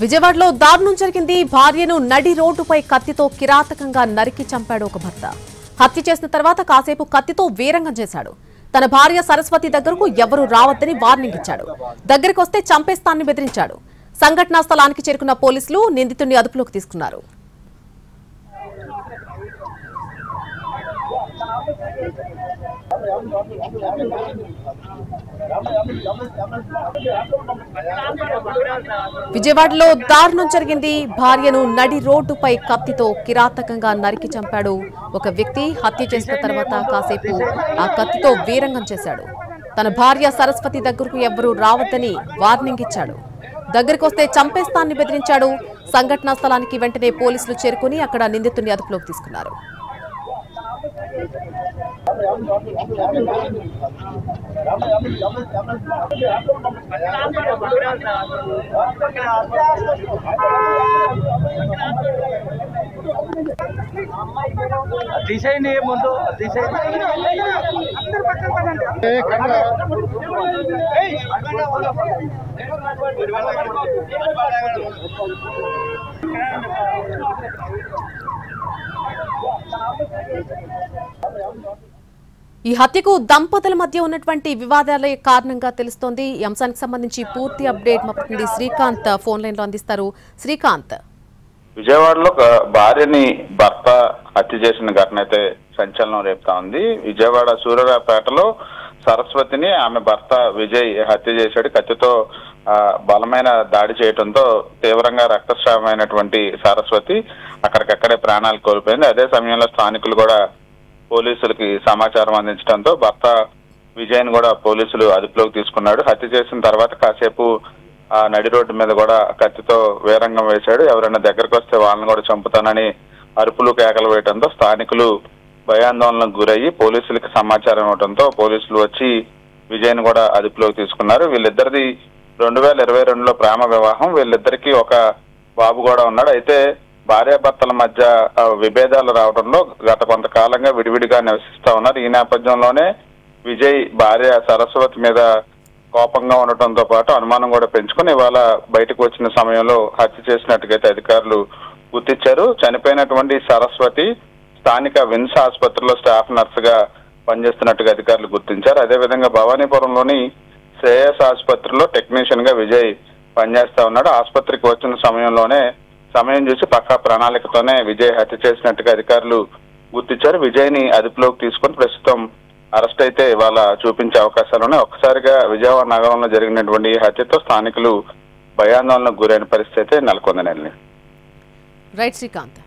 విజయవాడలో దారుణం జరిగింది. భార్యను నడి రోడ్డుపై కత్తితో కిరాతకంగా నరికి చంపాడు ఒక భర్త. హత్య చేసిన తర్వాత కాసేపు కత్తితో వీరంగం చేశాడు. తన భార్య సరస్వతి దగ్గరకు ఎవరూ రావద్దని వార్నింగ్ ఇచ్చాడు. దగ్గరికి వస్తే చంపేస్తానని బెదిరించాడు. సంఘటనా స్థలానికి చేరుకున్న పోలీసులు నిందితుడిని అదుపులోకి తీసుకున్నారు. విజయవాడలో దారుణం జరిగింది. భార్యను నడి రోడ్డుపై కత్తితో కిరాతకంగా నరికి చంపాడు ఒక వ్యక్తి. హత్య చేసిన తర్వాత కాసేపు ఆ కత్తితో వీరంగం చేశాడు. తన భార్య సరస్వతి దగ్గరకు ఎవ్వరూ రావద్దని వార్నింగ్ ఇచ్చాడు. దగ్గరికి వస్తే చంపేస్తానని బెదిరించాడు. సంఘటనా స్థలానికి వెంటనే పోలీసులు చేరుకుని అక్కడ నిందితుడిని అదుపులోకి తీసుకున్నారు. తీసేయండి ముందు తీసేయండి. ఈ హత్యకు దంపతుల మధ్య ఉన్నటువంటి వివాదాలే కారణంగా తెలుస్తోంది. ఈ అంశానికి సంబంధించి పూర్తి అప్డేట్ మా ప్రతినిధి శ్రీకాంత్ ఫోన్ లైన్ లో అందిస్తారు. శ్రీకాంత్, విజయవాడలో భార్యని భర్త హత్య చేసిన ఘటన అయితే సంచలనం రేపుతా ఉంది. విజయవాడ సూర్యారావుపేటలో సరస్వతిని ఆమె భర్త విజయ్ హత్య చేశాడు. కత్తితో బలమైన దాడి చేయడంతో తీవ్రంగా రక్తస్రావమైనటువంటి సరస్వతి అక్కడికక్కడే ప్రాణాలు కోల్పోయింది. అదే సమయంలో స్థానికులు కూడా పోలీసులకి సమాచారం అందించడంతో భర్త విజయ్ని కూడా పోలీసులు అదుపులోకి తీసుకున్నాడు. హత్య చేసిన తర్వాత కాసేపు ఆ నడి రోడ్డు మీద కూడా కత్తితో వీరంగం వేశాడు. ఎవరైనా దగ్గరకు వస్తే వాళ్ళని కూడా చంపుతానని అరుపులు కేకలు వేయడంతో స్థానికులు భయాందోళనకు గురయ్యి పోలీసులకి సమాచారం ఇవ్వడంతో పోలీసులు వచ్చి విజయ్ని కూడా అదుపులోకి తీసుకున్నారు. వీళ్ళిద్దరిది 2022లో ప్రేమ వివాహం. వీళ్ళిద్దరికీ ఒక బాబు కూడా ఉన్నాడు. అయితే భార్యాభర్తల మధ్య విభేదాలు రావడంలో గత కొంతకాలంగా విడివిడిగా నివసిస్తా ఉన్నారు. ఈ నేపథ్యంలోనే విజయ్ భార్య సరస్వతి మీద కోపంగా ఉండటంతో పాటు అనుమానం కూడా పెంచుకుని ఇవాళ బయటకు వచ్చిన సమయంలో హత్య చేసినట్టుగైతే అధికారులు గుర్తించారు. చనిపోయినటువంటి సరస్వతి స్థానిక విన్స్ ఆసుపత్రిలో స్టాఫ్ నర్సుగా పనిచేస్తున్నట్టుగా అధికారులు గుర్తించారు. అదేవిధంగా భవానీపురంలోని శ్రేయస్ ఆసుపత్రిలో టెక్నీషియన్ గా విజయ్ పనిచేస్తా ఉన్నాడు. ఆసుపత్రికి వచ్చిన సమయం చూసి పక్కా ప్రణాళికతోనే విజయ్ హత్య చేసినట్టుగా అధికారులు గుర్తించారు. విజయ్ని అదుపులోకి తీసుకుని ప్రస్తుతం అరెస్ట్ అయితే ఇవాళ చూపించే అవకాశాలున్నాయి. ఒక్కసారిగా విజయవాడ నగరంలో జరిగినటువంటి ఈ హత్యతో స్థానికులు భయాందోళనకు గురైన పరిస్థితి అయితే నెలకొందని. రైట్ శ్రీకాంత్.